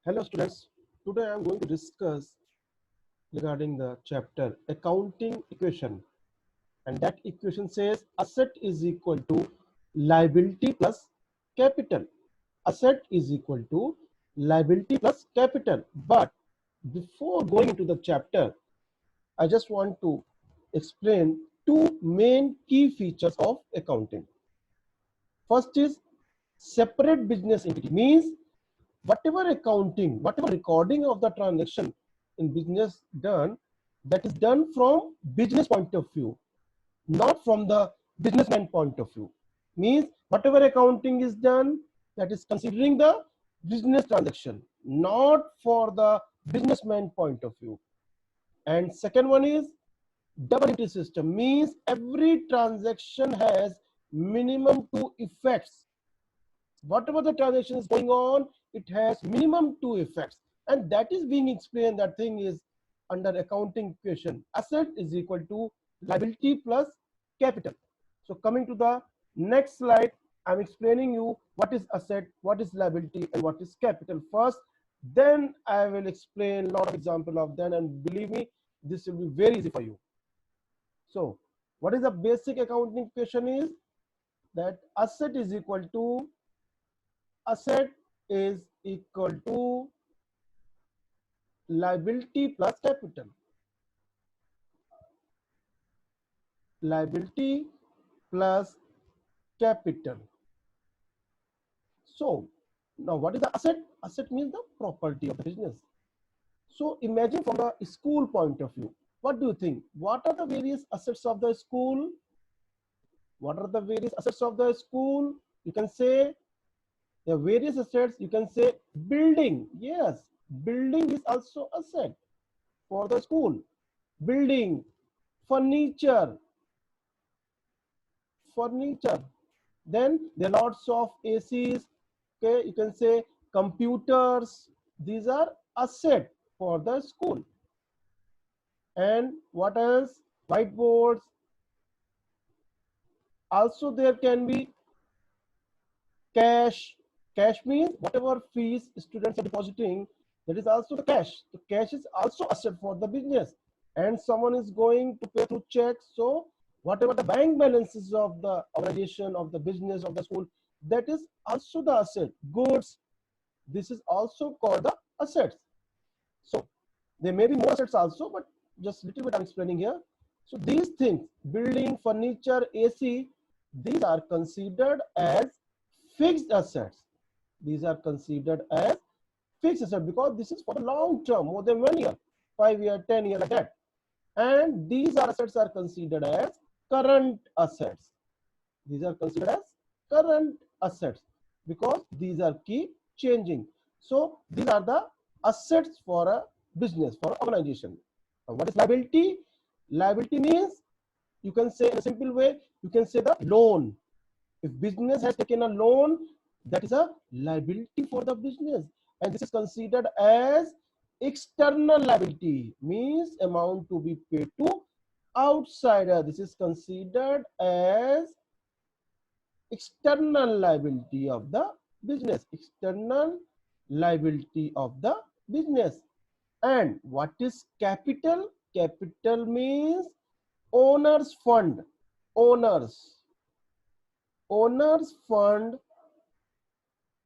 Hello students, today I am going to discuss regarding the chapter accounting equation, and that equation says asset is equal to liability plus capital. Asset is equal to liability plus capital. But before going into the chapter, I just want to explain two main key features of accounting. First is separate business entity, means whatever accounting, whatever recording of the transaction in business done, that is done from business point of view, not from the businessman point of view. Means whatever accounting is done, that is considering the business transaction, not for the businessman point of view. And second one is double entry system, means every transaction has minimum two effects. Whatever the transaction is going on, it has minimum two effects, and that is being explained. That thing is under accounting equation. Asset is equal to liability plus capital. So coming to the next slide, I'm explaining you what is asset, what is liability, and what is capital first. Then I will explain a lot of example of them, and believe me, this will be very easy for you. So what is the basic accounting equation is that asset is equal to liability plus capital. Liability plus capital. So now what is the asset? Asset means the property of the business. So imagine from the school point of view. What do you think? What are the various assets of the school? What are the various assets of the school? You can say the various assets. You can say building. Yes, building is also asset for the school. Building, furniture. Then there are lots of ACs. Okay, you can say computers. These are asset for the school. And what else? Whiteboards. Also, there can be cash. Cash means whatever fees students are depositing, that is also the cash. The cash is also asset for the business. And someone is going to pay through check. So whatever the bank balances of the organization, of the business, of the school, that is also the asset. Goods, this is also called the assets. So there may be more assets also, but just a little bit I'm explaining here. So these things, building, furniture, AC, these are considered as fixed assets. These are considered as fixed assets because this is for the long term, more than 1 year, 5 year, 10 year, like that. And these assets are considered as current assets. These are considered as current assets because these are keep changing. So these are the assets for a business, for organization. Now, what is liability? Liability means, you can say in a simple way, you can say the loan. If business has taken a loan, that is a liability for the business, and this is considered as external liability, means amount to be paid to outsider. This is considered as external liability of the business. External liability of the business. And what is capital? Capital means owner's fund. Owners fund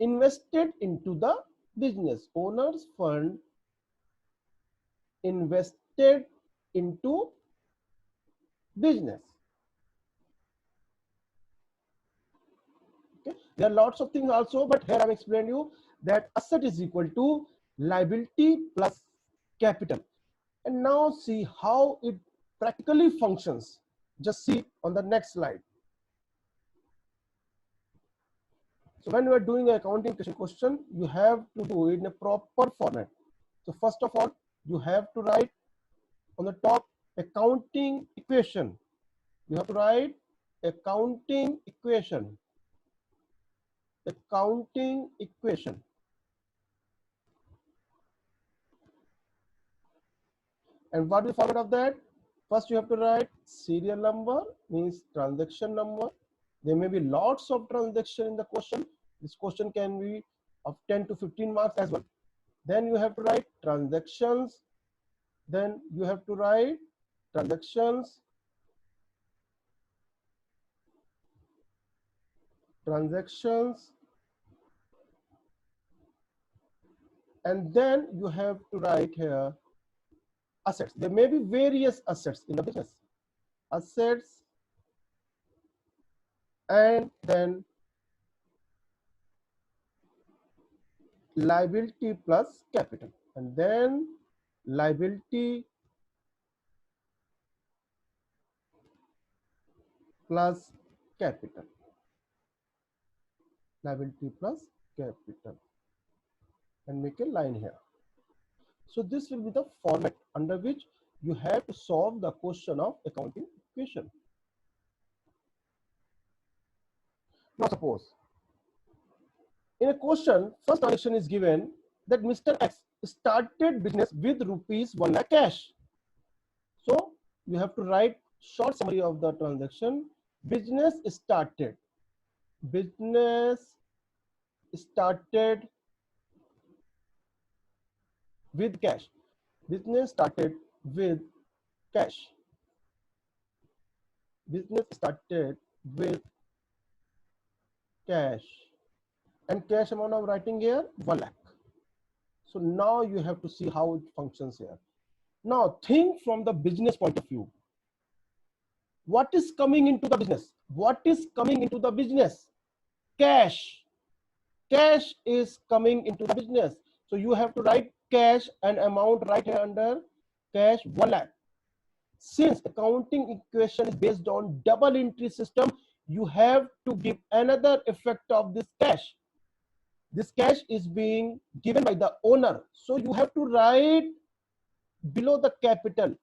invested into the business. Owners fund invested into business. Okay, there are lots of things also, but here I'm explaining you that asset is equal to liability plus capital. And now see how it practically functions. Just see on the next slide. So when you are doing an accounting question, you have to do it in a proper format. So first of all, you have to write on the top accounting equation. You have to write accounting equation. Accounting equation. And what is the format of that? First, you have to write serial number, means transaction number. There may be lots of transaction in the question. This question can be of 10 to 15 marks as well. Then you have to write transactions. Then you have to write transactions, and then you have to write here assets. There may be various assets in the business. Assets, and then liability plus capital, and then liability plus capital, liability plus capital, and make a line here. So this will be the format under which you have to solve the question of accounting equation. Now suppose in a question, first transaction is given that Mr. X started business with rupees 1 lakh cash. So you have to write short summary of the transaction. Business started with cash. Business started with cash. Business started with cash. And cash amount I'm writing here 1 lakh. So now you have to see how it functions here. Now think from the business point of view. What is coming into the business? What is coming into the business? Cash. Cash is coming into the business. So you have to write cash and amount right here under cash 1 lakh. Since accounting equation is based on double entry system, you have to give another effect of this cash. This cash is being given by the owner. So you have to write below the capital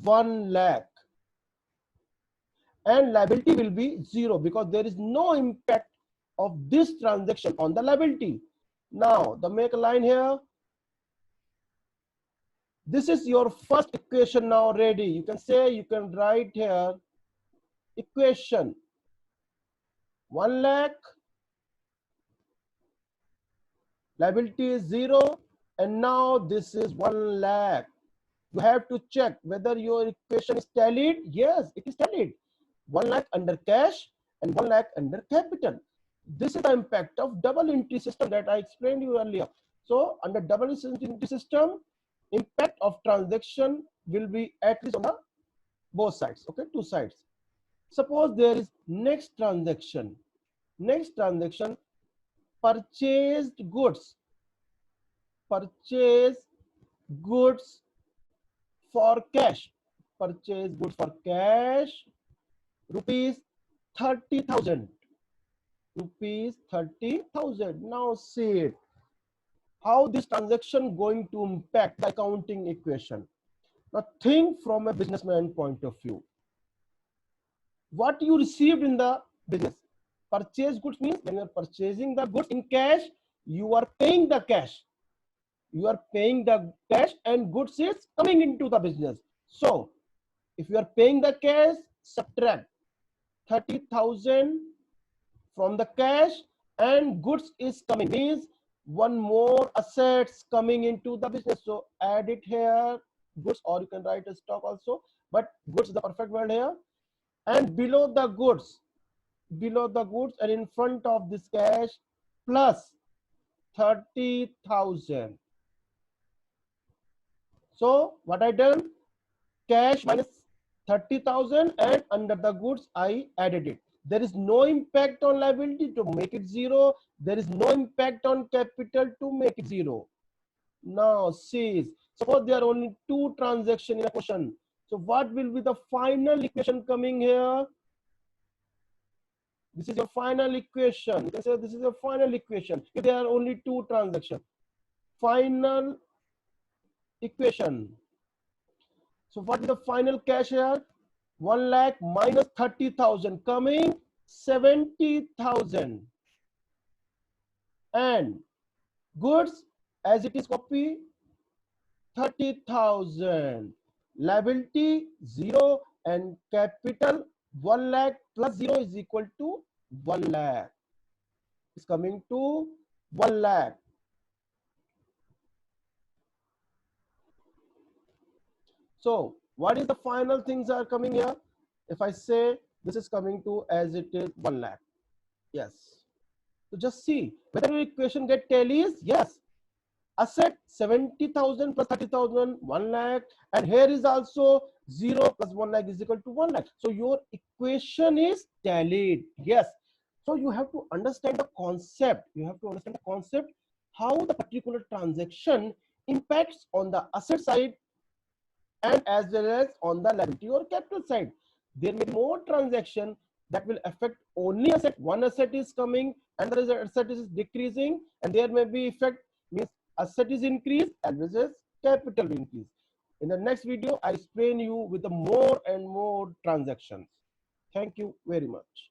1 lakh. And liability will be 0 because there is no impact of this transaction on the liability. Now, the make a line here. This is your first equation now ready. You can say, you can write here equation 1 lakh, liability is 0, and now this is 1 lakh. You have to check whether your equation is tallied. Yes, it is tallied. 1 lakh under cash and 1 lakh under capital. This is the impact of double entry system that I explained you earlier. So under double entry system, impact of transaction will be at least on the both sides. Okay, two sides. Suppose there is next transaction. Next transaction, purchased goods. Purchase goods for cash. Purchase goods for cash. Rupees 30,000. Rupees 30,000. Now see it. How this transaction going to impact the accounting equation. Now think from a businessman point of view. What you received in the business. Purchase goods means when you are purchasing the goods in cash, you are paying the cash. You are paying the cash and goods is coming into the business. So if you are paying the cash, subtract 30,000 from the cash and goods is coming, means one more assets coming into the business. So add it here, goods, or you can write a stock also, but goods is the perfect word here. And below the goods and in front of this cash plus 30,000. So what I done, cash minus 30,000 and under the goods I added it. There is no impact on liability to make it 0. There is no impact on capital to make it 0. Now see, suppose there are only 2 transactions in a question. So what will be the final equation coming here? This is your final equation. You can say this is your final equation. If there are only 2 transactions. Final equation. So what is the final cash here? 1 lakh minus 30,000 coming 70,000. And goods as it is copy 30,000. Liability 0 and capital 1 lakh plus 0 is equal to 1 lakh. It's coming to 1 lakh. So what is the final things are coming here? If I say this is coming to as it is 1 lakh, yes. So just see whether your equation get tallies. Yes, asset 70,000 plus 30,000, 1 lakh, and here is also 0 plus 1 lakh is equal to 1 lakh. So your equation is tallied. Yes. So you have to understand the concept. You have to understand the concept, how the particular transaction impacts on the asset side and as well as on the liability or capital side. There may be more transaction that will affect only asset. One asset is coming, another asset is decreasing, and there may be effect means asset is increased as well as capital increase. In the next video, I explain you with the more and more transactions. Thank you very much.